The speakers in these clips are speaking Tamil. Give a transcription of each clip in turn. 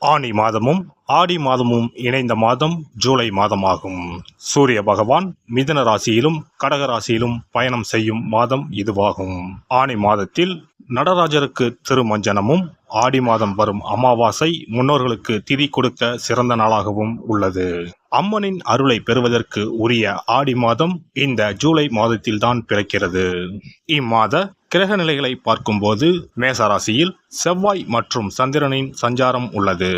ஆனி மாதமும் ஆடி மாதமும் இணைந்த மாதம் ஜூலை மாதமாகும். சூரிய பகவான் மிதுன ராசியிலும் கடக ராசியிலும் பயணம் செய்யும் மாதம் இதுவாகும். ஆனி மாதத்தில் நடராஜருக்கு திருமஞ்சனமும், ஆடி மாதம் வரும் அமாவாசை முன்னோர்களுக்கு திதி கொடுக்க சிறந்த நாளாகவும் உள்ளது. அம்மனின் அருளை பெறுவதற்கு உரிய ஆடி மாதம் இந்த ஜூலை மாதத்தில்தான் பிறக்கிறது. இம்மாத கிரக நிலைகளை பார்க்கும்போது மேசராசியில் செவ்வாய் மற்றும் சந்திரனின் சஞ்சாரம் உள்ளது.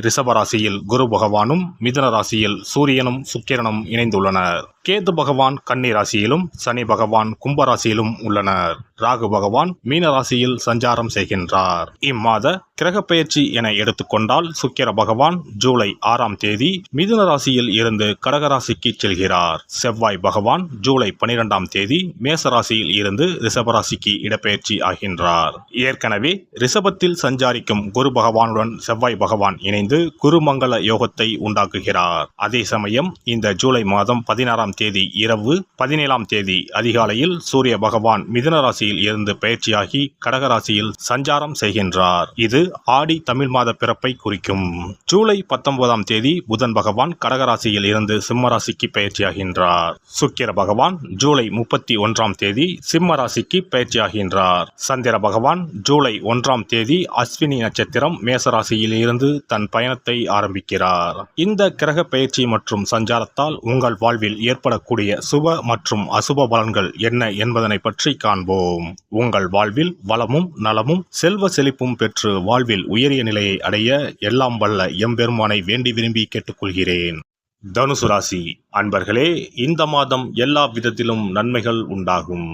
ரிஷபராசியில் குரு பகவானும், மிதுன ராசியில் சூரியனும் சுக்கிரனும் இணைந்துள்ளனர். கேது பகவான் கன்னி ராசியிலும், சனி பகவான் கும்பராசியிலும் உள்ளனர். ராகு பகவான் மீன ராசியில் சஞ்சாரம் செய்கின்றார். இம்மாத கிரக பெயர்ச்சி என எடுத்துக்கொண்டால் சுக்கிர பகவான் ஜூலை 6ஆம் தேதி மிதுன ராசியில் இருந்து கடகராசிக்கு செல்கிறார். செவ்வாய் பகவான் ஜூலை 12ஆம் தேதி மேசராசியில் இருந்து ரிஷபராசிக்கு இடப்பெயர்ச்சி ஆகின்றார். ஏற்கனவே ரிஷபத்தில் சஞ்சாரிக்கும் குரு பகவானுடன் செவ்வாய் பகவான் இணைந்து குருமங்கள யோகத்தை உண்டாக்குகிறார். அதே சமயம் இந்த ஜூலை மாதம் 16ஆம் தேதி இரவு 17ஆம் தேதி அதிகாலையில் சூரிய பகவான் மிதுன ராசியில் இருந்து பயிற்சியாகி கடகராசியில் சஞ்சாரம் செய்கின்றார். இது ஆடி தமிழ் மாத பிறப்பை குறிக்கும். ஜூலை 19ஆம் தேதி புதன் பகவான் கடகராசியில் இருந்து சிம்ம ராசிக்கு பயிற்சியாகின்றார். சுக்கிர பகவான் ஜூலை 31ஆம் தேதி சிம்ம ராசிக்கு பயிற்சியாகின்றார். சந்திர பகவான் ஜூலை 1ஆம் தேதி அஸ்வினி நட்சத்திரம் மேசராசியில் இருந்து தன் பயணத்தை ஆரம்பிக்கிறார். இந்த கிரக பயிற்சி மற்றும் சஞ்சாரத்தால் உங்கள் வாழ்வில் ஏற்படக்கூடிய சுப மற்றும் அசுப பலன்கள் என்ன என்பதனை பற்றி காண்போம். உங்கள் வாழ்வில் வளமும் நலமும் செல்வ செழிப்பும் பெற்று வாழ்வில் உயரிய நிலையை அடைய எல்லாம் வல்ல எம்பெருமானை வேண்டி விரும்பி கேட்டுக்கொள்கிறேன். தனுசு ராசி அன்பர்களே, இந்த மாதம் எல்லா விதத்திலும் நன்மைகள் உண்டாகும்.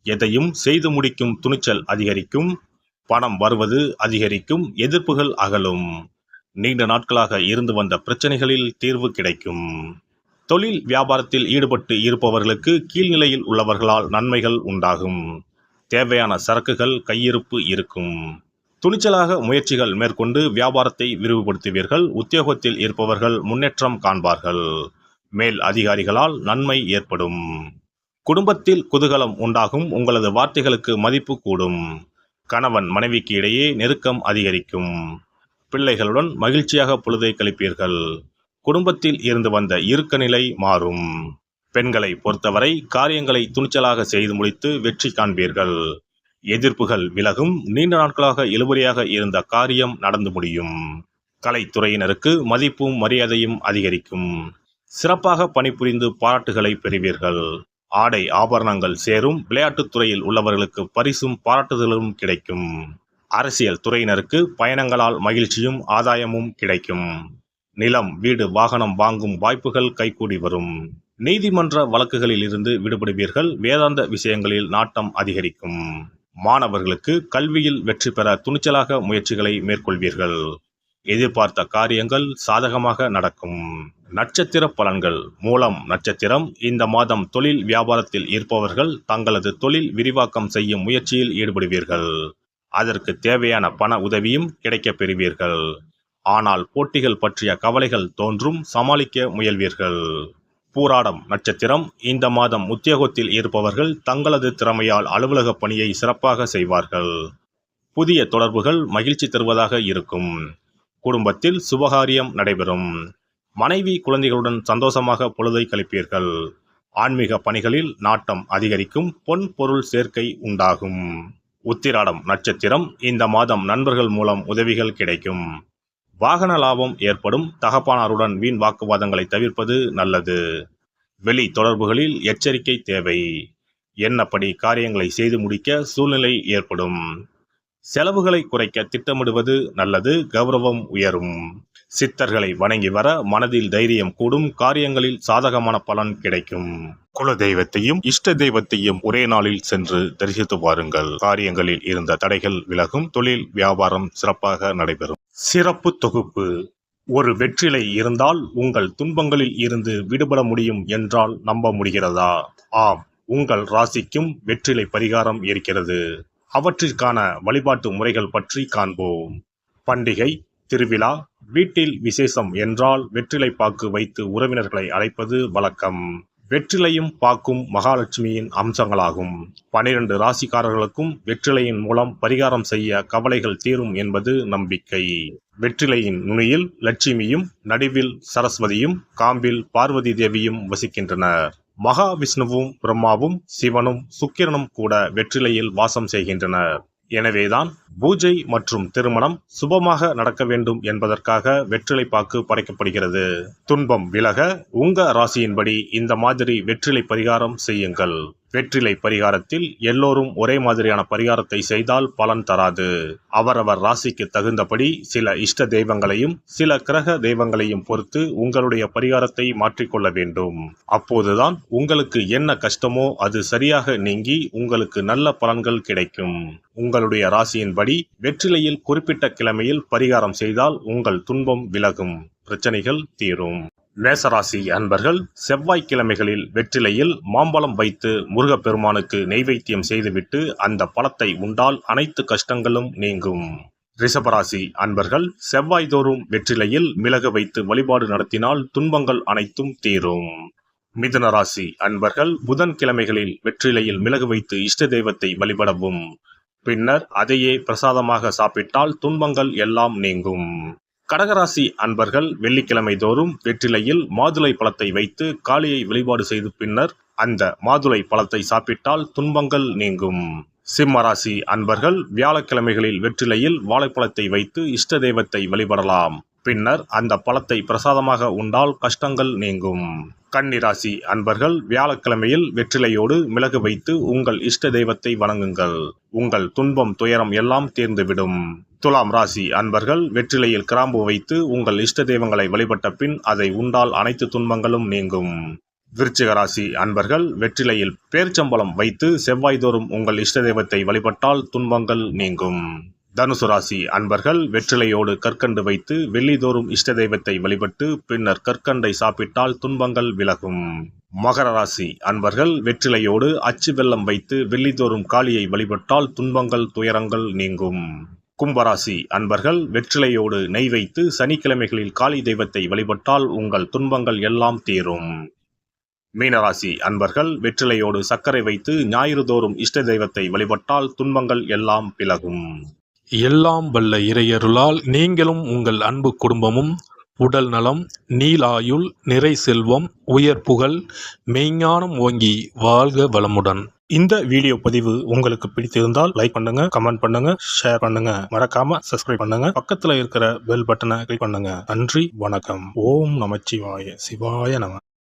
எதையும் செய்து முடிக்கும் துணிச்சல் அதிகரிக்கும். பணம் வருவது அதிகரிக்கும். எதிர்ப்புகள் அகலும். நீண்ட நாட்களாக இருந்து வந்த பிரச்சனைகளில் தீர்வு கிடைக்கும். தொழில் வியாபாரத்தில் ஈடுபட்டு இருப்பவர்களுக்கு கீழ்நிலையில் உள்ளவர்களால் நன்மைகள் உண்டாகும். தேவையான சரக்குகள் கையிருப்பு இருக்கும். துணிச்சலாக முயற்சிகள் மேற்கொண்டு வியாபாரத்தை விரிவுபடுத்துவீர்கள். உத்தியோகத்தில் இருப்பவர்கள் முன்னேற்றம் காண்பார்கள். மேல் அதிகாரிகளால் நன்மை ஏற்படும். குடும்பத்தில் குதூகலம் உண்டாகும். உங்களது வார்த்தைகளுக்கு மதிப்பு கூடும். கணவன் மனைவிக்கு இடையே நெருக்கம் அதிகரிக்கும். பிள்ளைகளுடன் மகிழ்ச்சியாக பொழுதை கழிப்பீர்கள். குடும்பத்தில் இருந்து வந்த இறுக்க நிலை மாறும். பெண்களை பொறுத்தவரை காரியங்களை துணிச்சலாக செய்து முடித்து வெற்றி காண்பீர்கள். எதிர்ப்புகள் விலகும். நீண்ட நாட்களாக இழுபறியாக இருந்த காரியம் நடந்து முடியும். கலைத்துறையினருக்கு மதிப்பும் மரியாதையும் அதிகரிக்கும். சிறப்பாக பணிபுரிந்து பாராட்டுகளை பெறுவீர்கள். ஆடை ஆபரணங்கள் சேரும். விளையாட்டுத் துறையில் உள்ளவர்களுக்கு பரிசும் பாராட்டுதலும் கிடைக்கும். அரசியல் துறையினருக்கு பயணங்களால் மகிழ்ச்சியும் ஆதாயமும் கிடைக்கும். நிலம், வீடு, வாகனம் வாங்கும் வாய்ப்புகள் கைகூடி வரும். நீதிமன்ற வழக்குகளில் இருந்து விடுபடுவீர்கள். வேதாந்த விஷயங்களில் நாட்டம் அதிகரிக்கும். மாணவர்களுக்கு கல்வியில் வெற்றி பெற துணிச்சலாக முயற்சிகளை மேற்கொள்வீர்கள். எதிர்பார்த்த காரியங்கள் சாதகமாக நடக்கும். நட்சத்திர பலன்கள். மூலம் நட்சத்திரம். இந்த மாதம் தொழில் வியாபாரத்தில் இருப்பவர்கள் தங்களது தொழில் விரிவாக்கம் செய்யும் முயற்சியில் ஈடுபடுவீர்கள். அதற்கு தேவையான பண உதவியும் கிடைக்கப் பெறுவீர்கள். ஆனால் போட்டிகள் பற்றிய கவலைகள் தோன்றும். சமாளிக்க முயல்வீர்கள். பூராடம் நட்சத்திரம். இந்த மாதம் உத்தியோகத்தில் இருப்பவர்கள் தங்களது திறமையால் அலுவலக பணியை சிறப்பாக செய்வார்கள். புதிய தொடர்புகள் மகிழ்ச்சி தருவதாக இருக்கும். குடும்பத்தில் சுபகாரியம் நடைபெறும். மனைவி குழந்தைகளுடன் சந்தோஷமாக பொழுதை கழிப்பீர்கள். ஆன்மீக பணிகளில் நாட்டம் அதிகரிக்கும். பொன் பொருள் சேர்க்கை உண்டாகும். உத்திராடம் நட்சத்திரம். இந்த மாதம் நண்பர்கள் மூலம் உதவிகள் கிடைக்கும். வாகன லாபம் ஏற்படும். தகப்பனாருடன் வீண் வாக்குவாதங்களை தவிர்ப்பது நல்லது. வெளி தொடர்புகளில் எச்சரிக்கை தேவை. எண்ணப்படி காரியங்களை செய்து முடிக்க சூழ்நிலை ஏற்படும். செலவுகளை குறைக்க திட்டமிடுவது நல்லது. கௌரவம் உயரும். சித்தர்களை வணங்கி வர மனதில் தைரியம் கூடும். காரியங்களில் சாதகமான பலன் கிடைக்கும். குல தெய்வத்தையும் இஷ்ட தெய்வத்தையும் ஒரே நாளில் சென்று தரிசித்து வாருங்கள். காரியங்களில் இருந்த தடைகள் விலகும். தொழில் வியாபாரம் சிறப்பாக நடைபெறும். சிறப்பு தொகுப்பு. ஒரு வெற்றிலை இருந்தால் உங்கள் துன்பங்களில் இருந்து விடுபட முடியும் என்றால் நம்ப முடிகிறதா? ஆம், உங்கள் ராசிக்கும் வெற்றிலை பரிகாரம் இருக்கிறது. அவற்றிற்கான வழிபாட்டு முறைகள் பற்றி காண்போம். பண்டிகை, திருவிழா, வீட்டில் விசேஷம் என்றால் வெற்றிலை பாக்கு வைத்து உறவினர்களை அழைப்பது வழக்கம். வெற்றிலையும் பாக்கும் மகாலட்சுமியின் அம்சங்களாகும். 12 ராசிக்காரர்களுக்கும் வெற்றிலையின் மூலம் பரிகாரம் செய்ய கவலைகள் தீரும் என்பது நம்பிக்கை. வெற்றிலையின் நுனியில் லட்சுமியும், நடுவில் சரஸ்வதியும், காம்பில் பார்வதி தேவியும் வசிக்கின்றனர். மகாவிஷ்ணுவும், பிரம்மாவும், சிவனும், சுக்கிரனும் கூட வெற்றிலையில் வாசம் செய்கின்றனர். எனவேதான் பூஜை மற்றும் திருமணம் சுபமாக நடக்க வேண்டும் என்பதற்காக வெற்றிலை பாக்கு படைக்கப்படுகிறது. துன்பம் விலக உங்க ராசியின்படி இந்த மாதிரி வெற்றிலை பரிகாரம் செய்யுங்கள். வெற்றிலை பரிகாரத்தில் எல்லோரும் ஒரே மாதிரியான பரிகாரத்தை செய்தால் பலன் தராது. அவரவர் ராசிக்கு தகுந்தபடி சில இஷ்ட தெய்வங்களையும் சில கிரக தெய்வங்களையும் பொறுத்து உங்களுடைய பரிகாரத்தை மாற்றிக்கொள்ள வேண்டும். அப்போதுதான் உங்களுக்கு என்ன கஷ்டமோ அது சரியாக நீங்கி உங்களுக்கு நல்ல பலன்கள் கிடைக்கும். உங்களுடைய ராசியின்படி வெற்றிலையில் குறிப்பிட்ட கிழமையில் பரிகாரம் செய்தால் உங்கள் துன்பம் விலகும், பிரச்சனைகள் தீரும். மேசராசி அன்பர்கள் செவ்வாய்க்கிழமைகளில் வெற்றிலையில் மாம்பழம் வைத்து முருகப்பெருமானுக்கு நெய்வேத்தியம் செய்துவிட்டு அந்த பழத்தை உண்டால் அனைத்து கஷ்டங்களும் நீங்கும். ரிஷபராசி அன்பர்கள் செவ்வாய்தோறும் வெற்றிலையில் மிளகு வைத்து வழிபாடு நடத்தினால் துன்பங்கள் அனைத்தும் தீரும். மிதுன ராசி அன்பர்கள் புதன்கிழமைகளில் வெற்றிலையில் மிளகு வைத்து இஷ்ட தெய்வத்தை வழிபடவும். பின்னர் அதையே பிரசாதமாக சாப்பிட்டால் துன்பங்கள் எல்லாம் நீங்கும். கடகராசி அன்பர்கள் வெள்ளிக்கிழமை தோறும் வெற்றிலையில் மாதுளை பழத்தை வைத்து காளியை வழிபாடு செய்து பின்னர் அந்த மாதுளை பழத்தை சாப்பிட்டால் துன்பங்கள் நீங்கும். சிம்மராசி அன்பர்கள் வியாழக்கிழமைகளில் வெற்றிலையில் வாழைப்பழத்தை வைத்து இஷ்ட தெய்வத்தை வழிபடலாம். பின்னர் அந்த பழத்தை பிரசாதமாக உண்டால் கஷ்டங்கள் நீங்கும். கன்னிராசி அன்பர்கள் வியாழக்கிழமையில் வெற்றிலையோடு மிளகு வைத்து உங்கள் இஷ்ட தெய்வத்தை வணங்குங்கள். உங்கள் துன்பம் துயரம் எல்லாம் தீர்ந்துவிடும். துலாம் ராசி அன்பர்கள் வெற்றிலையில் கிராம்பு வைத்து உங்கள் இஷ்ட தெய்வங்களை வழிபட்ட பின் அதை உண்டால் அனைத்து துன்பங்களும் நீங்கும். விருச்சிக ராசி அன்பர்கள் வெற்றிலையில் பேர்ச்சம்பழம் வைத்து செவ்வாய்தோறும் உங்கள் இஷ்ட தெய்வத்தை வழிபட்டால் துன்பங்கள் நீங்கும். தனுசு ராசி அன்பர்கள் வெற்றிலையோடு கற்கண்டு வைத்து வெள்ளிதோறும் இஷ்ட தெய்வத்தை வழிபட்டு பின்னர் கற்கண்டை சாப்பிட்டால் துன்பங்கள் விலகும். மகர ராசி அன்பர்கள் வெற்றிலையோடு அச்சு வெல்லம் வைத்து வெள்ளிதோறும் காளியை வழிபட்டால் துன்பங்கள் துயரங்கள் நீங்கும். கும்பராசி அன்பர்கள் வெற்றிலையோடு நெய் வைத்து சனிக்கிழமைகளில் காளி தெய்வத்தை வழிபட்டால் உங்கள் துன்பங்கள் எல்லாம் தீரும். மீனராசி அன்பர்கள் வெற்றிலையோடு சர்க்கரை வைத்து ஞாயிறு தோறும் இஷ்ட தெய்வத்தை வழிபட்டால் துன்பங்கள் எல்லாம் விலகும். எல்லாம் வல்ல இறையருளால் நீங்களும் உங்கள் அன்பு குடும்பமும் உடல் நலம், நீலாயுள், நிறை செல்வம், உயர் புகழ், மெய்ஞானம் ஓங்கி வாழ்க வளமுடன். இந்த வீடியோ பதிவு உங்களுக்கு பிடித்திருந்தால் லைக் பண்ணுங்க, கமெண்ட் பண்ணுங்க, ஷேர் பண்ணுங்க, மறக்காம சப்ஸ்கிரைப் பண்ணுங்க, பக்கத்துல இருக்கிற பெல் பட்டனை கிளிக் பண்ணுங்க. நன்றி, வணக்கம். ஓம் நமச்சிவாய, சிவாய நம.